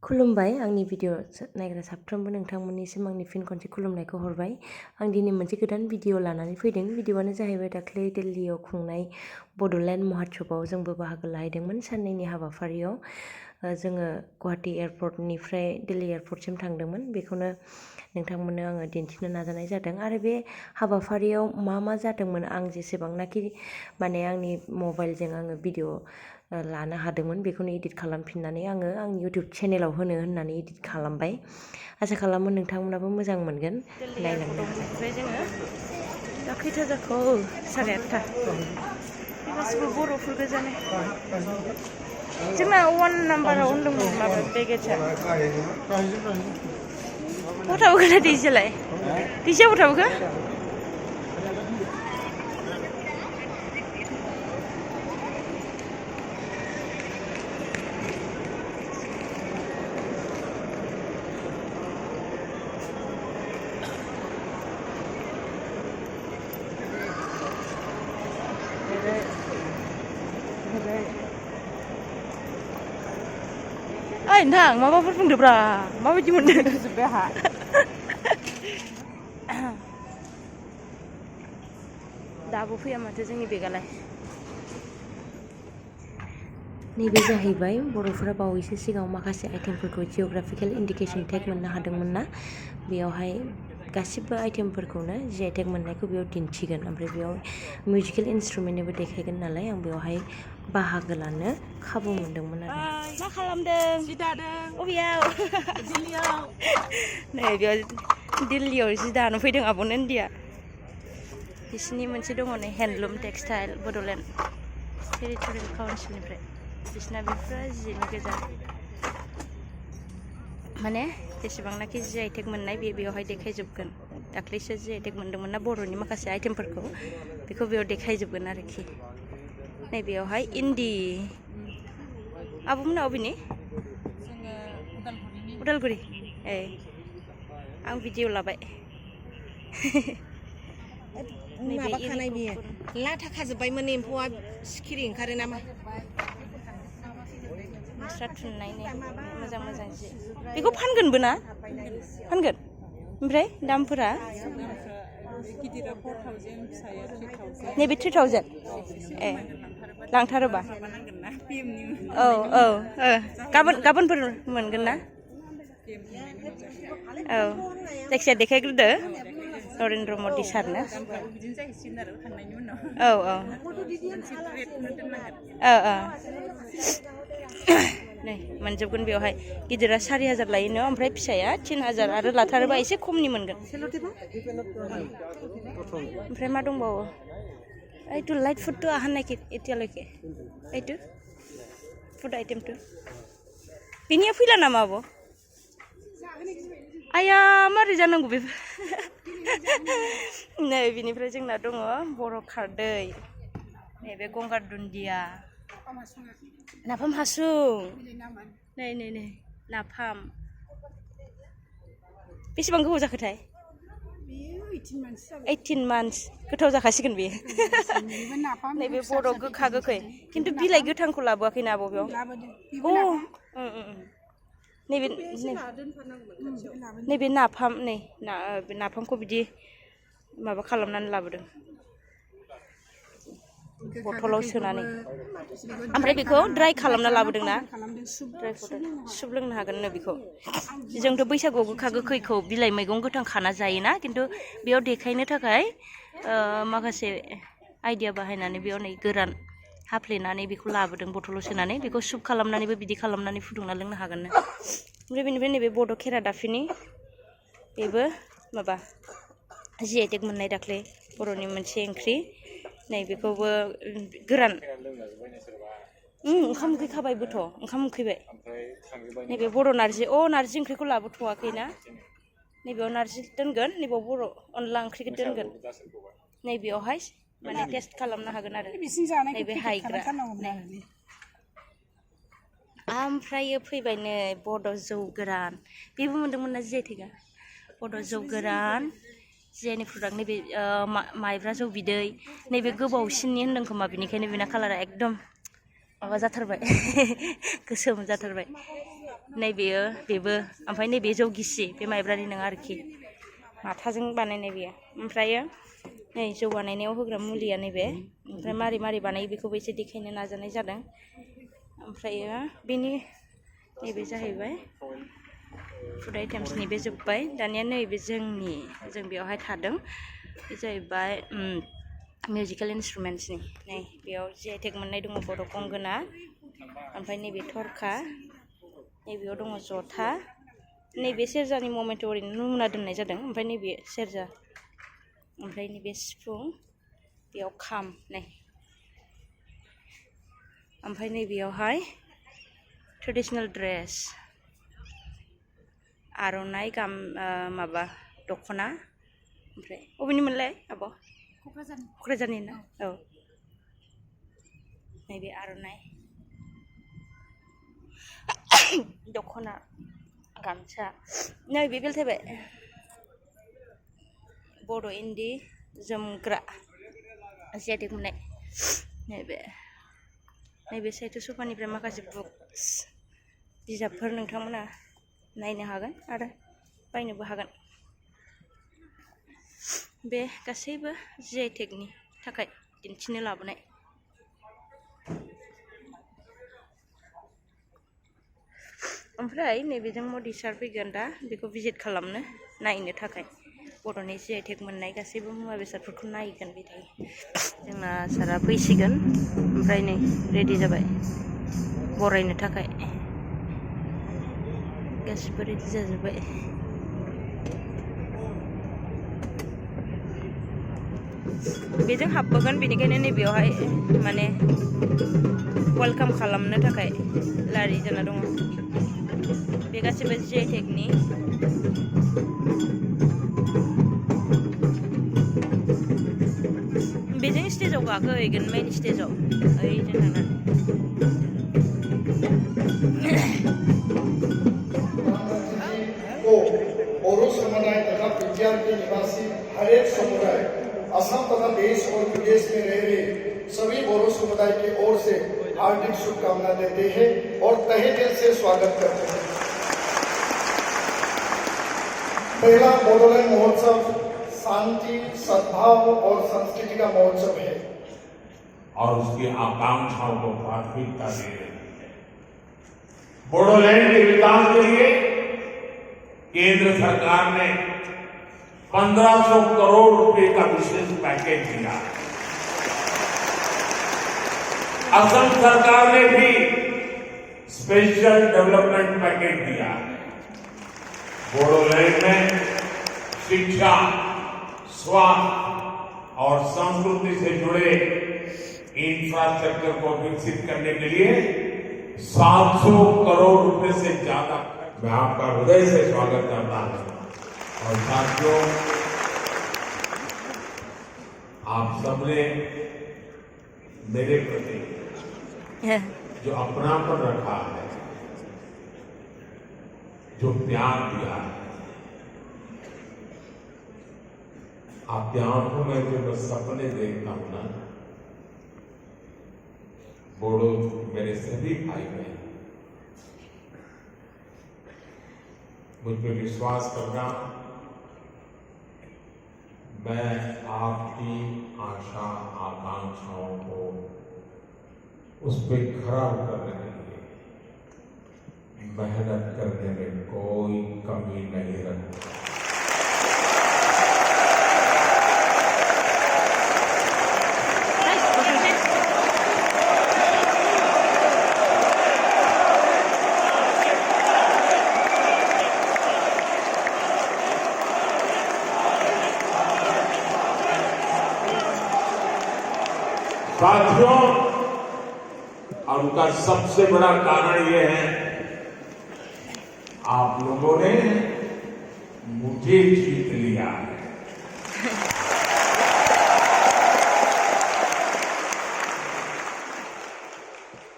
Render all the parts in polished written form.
खुलुमबाय आंनि भिडिअ नायग्रा साफ्रोमबो नोंथांमोननिसिम आंनि फिन खनसे खुलुमनायखौ हरबाय। आं दिनै मोनसे गोदान भिडिअ लानानै फैदों। भिडिअआनो जाहैबाय दाख्लै दिल्लीयाव खुंनाय बड'लेण्ड महत्सबआव जोंबो बाहागो लाहैदोंमोन साननैनि हाबाफारियाव। जोङो गुवाहाटी एयारपर्टनिफ्राय दिल्ली एयारपर्टसिम थांदोंमोन। बेखौनो नोंथांमोननो आङो दिन्थिनो नाजानाय जादों आरो बे हाबाफारियाव मा जादोंमोन आं जेसेबांनाखि आंनि मबाइलजों आङो भिडिअ लानो हादोंमोन बेखौनो एडिट खालामफिननानै आङो आंनि इउटुब चेनेलाव होनो होननानै एडिट खालामबाय। आसा खालामो नोंथांमोनाबो मोजां मोनगोन नायलांनो। ओमफ्राय जोङो दा खैथा जाखो? 8:30। गासिबो बर'फोर गोजानो। जोंना 1 नाम्बाराव होनदोंमोन माबा बेगेजआ। बहा थाबोखो दैसेलाय? दैसेया बहा थाबोखो? ओइ नोंथां माबाफोर बुंदोब्रा माबायदि मोनदों? जोब्बाय आंहा। दाबो फैया माथो जोंनि बेगालाय। नैबे जाहैबाय बर'फोरा बावैसो सिगाङाव माखासे आइटेमफोरखौ जिअग्राफिकेल इन्डिकेसन टेग मोननो हादोंमोन ना, बेयावहाय गासिबो आइटेमफोरखौनो जि टेग मोननायखौ बेयाव दिन्थिगोन। ओमफ्राय बेयाव मिउजिकेल इन्सट्रुमेन्टनिबो देखायगोन नालाय आं बेवहाय बाहागो लानो खाबु मोनदोंमोन आरो। मा खालामदों? जि दादों। अबेयाव? दिल्लीयाव। नै बेयाव दिल्लीयाव जि दानो फैदों आब' नन्दिया। बिसिनि मोनसे दङ नै हेन्दलुम टेक्सटाइल बड'लेण्ड टेरिटरियेल काउन्सिलनिफ्राय। बिसिना बेफोर जिनि गोजा जेसेबांनाखि जि आइ टेग मोननाय बेयावहाय देखायजोबगोन। दाख्लैसो जि आइ टेग मोनदोंमोन ना बर'नि माखासे आइटेमफोरखौ, बेखौ बेयाव देखायजोबगोन आरोखि। नै बेयावहाय इन्दि। आब'मोना अबेनि? जोङो उदालगुरि। ए आं भिडिअ लाबाय। माबाखानाय बियो लाथा खाजोब्बायमोन एम्फौआ सिखिरि ओंखारो नामा? मुस्रा थुननायनि मोजां मोजां जि। बेखौ फानगोनबो ना? फानगोन। ओमफ्राय दामफोरा? गिदिरा 4000 फिसाया 3000। नैबे 3000? ए लांथारोबा? औ गाबोनफोर मोनगोन ना? औ जायखिजाया देखायग्रोदो नरेन्द्र मदि सारनो। औ नै मोनजोबगोन बेवहाय। गिदिरा 4000 लायोनो, ओमफ्राय फिसाया 3000 आरो लाथारोबा एसे खमनि मोनगोन। ओमफ्राय मा दंबावो? এইটো লাইট ফুডটো অহা নাই এতিয়ালৈকে। এইটো ফুড আইটেমটো बिनिया फैला नामा आब'? आया मारै जानांगौ बेफोर? नै बिनिफ्राय जोंना दङ बर' खारदै, नैबे गंगार दुन्दिया, नाफाम हासुं, नै नाफाम। बेसेबां गोबाव जाखोथाय? 18 मान्थस। गोथाव जाखासिगोन बेयो। नैबे बर' गोखा गोखै, खिन्थु बिलाइ गोथांखौ लाबोआखैना आब' बेयाव? नैबे नाफाम, नै नाफामखौ बिदि माबा खालामनानै लाबोदों बथलाव सोनानै। ओमफ्राय बेखौ ड्राइ खालामना लाबोदों ना? सुप लोंनो हागोननो बेखौ। जोंथ' बैसागुआव गोखा गोखैखौ बिलाइ मैगं गोथां खाना जायोना, खिन्थु बेयाव देखायनो थाखाय माखासे आइडिया बाहायनानै बेयाव नै गोरान हाफ्लेनानै बेखौ लाबोदों बथलाव सोनानै। बेखौ सुप खालामनानैबो बिदि खालामनानै फुदुंना लोंनो हागोननो। ओमफ्राय बेनिफ्राय नैबे बड' खेरादाफिनि, बेबो माबा जि आइ टेग मोननाय दाख्लै बर'नि मोनसे ओंख्रि। नै बेखौबो गोरान। ओंखाम उखैखाबायबोथ', ओंखाम उखैबाय। नैबे बर' नारजि। नारजि ओंख्रिखौ लाबोथ'वाखैना? नैबेयाव नारजि दोनगोन, नैबेयाव बर' अनला ओंख्रिखौ दोनगोन। नैबेयावहाय टेस्ट खालामनो हागोन आरो। नैबे हायग्रा। ओमफ्रायो फैबाय नै बड' जौ गोरान। बेबो मोनदोंमोन ना जि आइ टेगआ? बड' जौ गोरान, जिआइनि प्रडाक्ट। नैबे माइब्रा जौ बिदै, नैबे गोबावसिननि होनदों खोमा, बेनिखायनो बेना कालारा एकदम माबा जाथारबाय, गोसोम जाथारबाय। नैबेयो बेबो ओमफ्राय नैबे जौ गिसि बे माइब्रानि नङा आरोखि माथाजों बानायनाय बेयो ओमफ्रायो नै जौ बानायनायाव होग्रा मुलिया नैबे ओमफ्राय मारै मारै बानायो बेखौबो एसे देखायनो नाजानाय जादों ओमफ्रायो बेनि नैबे जाहैबाय फुड आइटेम्सनि बे जोब्बाय दानिया नैबे जों बेयावहाय थादों बे जाहैबाय मिउजिकेल इन्सट्रुमेन्ट्सनि नै बेयाव जि आइ टेग मोननाय दङ बर' गंगोना ओमफ्राय नैबे थरखा नैबेयाव दङ जथा नैबे सेरजानि ममेन्ट ओरैनो नमुना दोननाय जादों ओमफ्राय नैबे सेरजा ओमफ्राय नैबे सिफुं बेयाव खाम नै ओमफ्राय नैबेयावहाय ट्रेडिसनेल ड्रेस आर'नाइ माबा दख'ना ओमफ्राय बबेनिमोनलाय आब' क'क्राझारनि ना औ नैबे आर'नाइ दख'ना गामसा नैबे बेलथायबाय बर' इन्दि जोमग्रा जि आइ टेग मोननाय नैबे साहित्य सभानिफ्राय माखासे बुक्स बिजाबफोर नोंथांमोना नायनो हागोन आरो बायनोबो हागोन बे गासैबो जि आइ टेगनि थाखाय दिन्थिनो लाबोनाय ओमफ्राय नैबेजों मदि सार फैगोन दा बेखौ भिजिट खालामनो नायनो थाखाय बर'नि जि आइ टेग मोननाय गासैबो मुवा बेसादफोरखौ नायगोन बिदि जोंना सारा फैसिगोन ओमफ्राय नै रेडि जाबाय बरायनो थाखाय गासिबो रेडि जाजोब्बाय बेजों हाबबोगोन बेनिखायनो नैबेयावहाय माने वेलकाम खालामनो थाखाय लारि जाना दङ बे गासिबो जि आइ टेगनि बेजों स्टेजाव गाखोहैगोन मेइन स्टेजाव ओइजों थांनानै बोरो समुदाय तथा विज्ञान के निवासी हर एक समुदाय असम तथा देश और विदेश में रह रहे सभी बोरो समुदाय की ओर से हार्दिक शुभकामनाएं देते हैं और तहे दिल से स्वागत करते हैं। पहला बोडोलैंड महोत्सव शांति सद्भाव और संस्कृति का महोत्सव है और उसकी आकांक्षाओं को प्राथमिकता दे रहे हैं। बोडोलैंड के विकास के लिए केंद्र सरकार ने 1500 करोड़ रुपए का विशेष पैकेज दिया। असम सरकार ने भी स्पेशल डेवलपमेंट पैकेज दिया। बोडोलैंड में शिक्षा स्वास्थ्य और संस्कृति से जुड़े इंफ्रास्ट्रक्चर को विकसित करने के लिए 700 करोड़ रुपए से ज्यादा मैं आपका हृदय से स्वागत करता हूं और साथियों आप सबने मेरे प्रति जो अपनापन रखा है जो प्यार दिया है आपके आंखों में जो मैं सपने देखता हूं ना बोडो मेरे सभी भाई बहन मुझ पर विश्वास करना मैं आपकी आशा आकांक्षाओं को उस पर खरा उतरने के लिए मेहनत करने में कोई कमी नहीं रखूंगा। साथियों और उनका सबसे बड़ा कारण ये है आप लोगों ने मुझे जीत लिया है।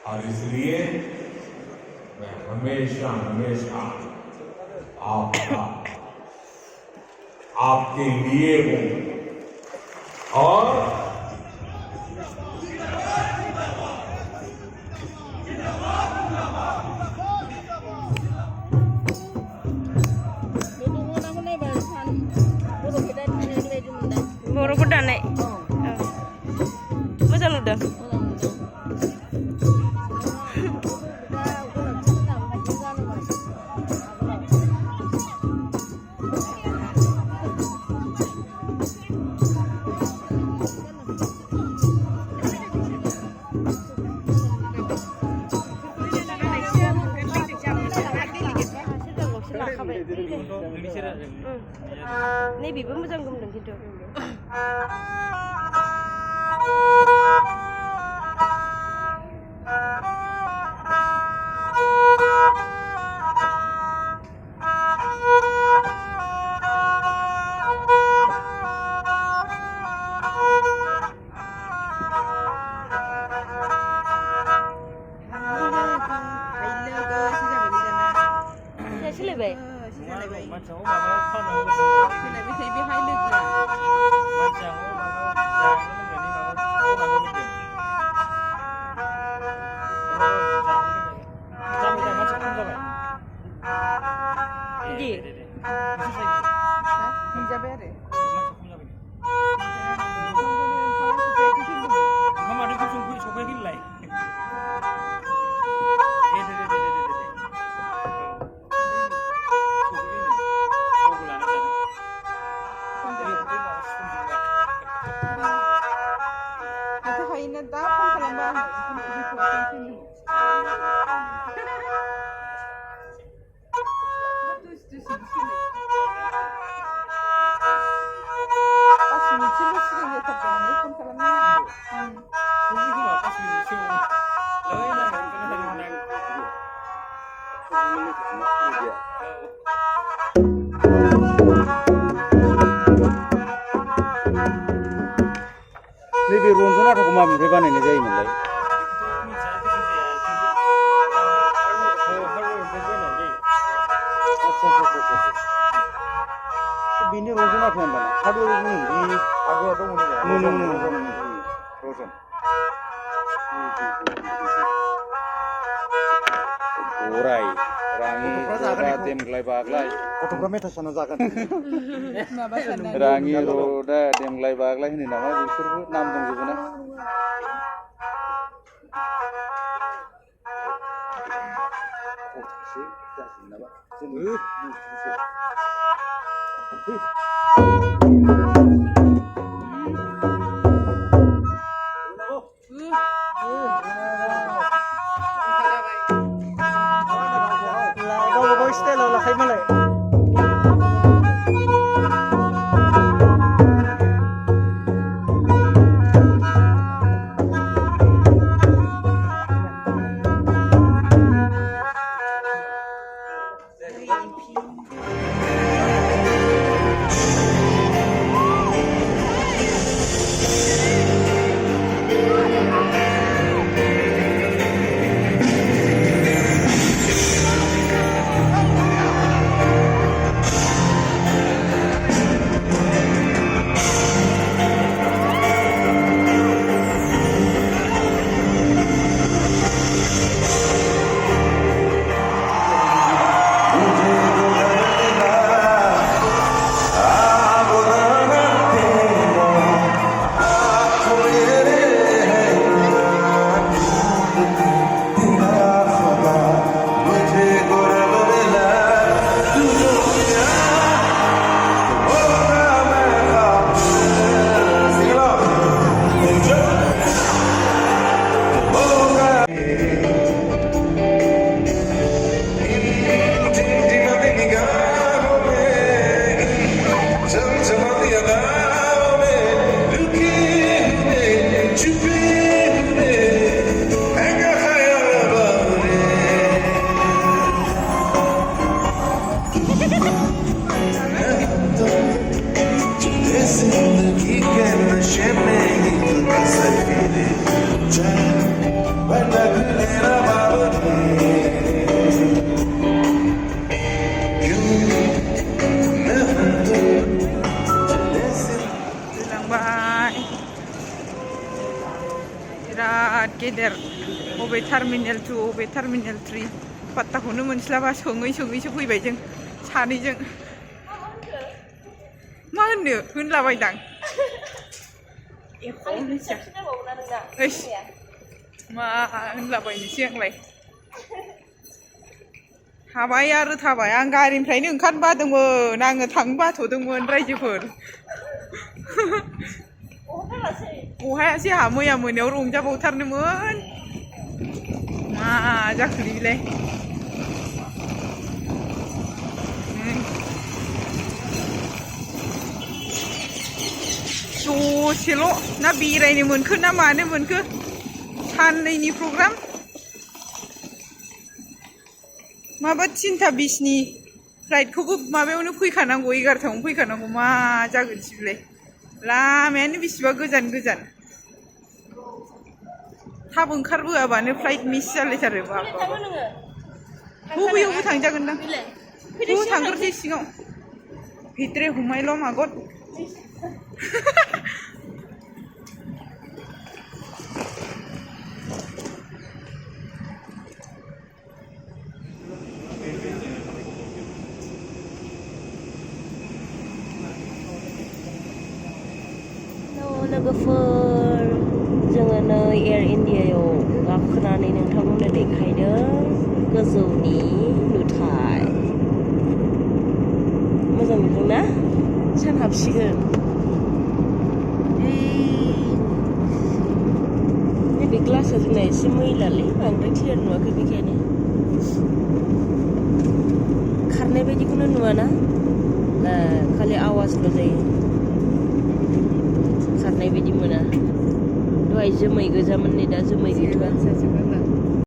और इसलिए मैं हमेशा हमेशा आपका आपके लिए हूं और बर'फोर दानाय मोजां नुदों नैबेबो मोजां गोमदों खिन्थु सोलायबाय मानसियाव माबा खालामनांगौ सोलायबाय थायो बेहाय लोगोआ मानसियाव माबा जानो लोंनानै माबा मानसि खम जाबाय बिदि खम जाबाय आरो मानसि खम जाबाय सफैयाखैलाय दा फन खालामबा नैबे रन्जन आटाखौ माबेनिफ्राय बानायनाय जायोमोनलाय बेनि रन्जन आटा होनबा सादु रन्जन आगोलाव दंमोन रन्जन गराय राङि रदा देमग्लाय बाग्लाय गथ'फ्रा मेथाइ साना जागोन राङि रदा देमग्लाय बाग्लाय होनो नामा बेफोरबो नाम दंजोबो ना गावबागाव स्टाइलाव लाखायो मालाय बिराद गेदेर अबे टार्मिनेल 2 अबे टार्मिनेल 3 पात्ताखौनो मोनस्लाबा सोङै सोङैसो फैबाय जों सानैजों मा होननो होनलाबायदां ओइस मा होनलाबायनोसै आंलाय थाबाय आरो थाबाय आं गारिनिफ्रायनो ओंखारनो बादोंमोन आङो थांनो बाथ'दोंमोन रायजोफोर अहायासै आंहा मैया मोनायाव रंजाबावथारनोमोन मा जाखोलै बेलाय दसेल' ना बेरायनो मोनखो ना मानो मोनखो साननैनि प्रग्राम माबा 3:20नि फ्लाइटखौबो माबायावनो फैखानांगौ 11टायावनो फैखानांगौ मा जागोनसै बेलाय लामायानो बेसेबा गोजान गोजान थाब ओंखारबोआबानो फ्लाइट मिस जालायथारो बाबा बबेयावबो थांजागोनदां थांग्रोसै सिङाव भितरे हुमायल' मागत लोगोफोर जोङो नै एयार इन्डियायाव गाखोनानै नोंथांमोननो देखायदों गोजौनि नुथाय मोजां नुदोंना सान हाबसिगोन नैबे ग्लासा जोंना एसे मैलालै बांद्राय क्लियार नुवाखै बेखायनो खारनाय बायदिखौनो नुवाना खालि आवाजल' जायो खारनाय बायदि मोना दहाय जोमै गोजामोन नै दा जोमै गैथ'आ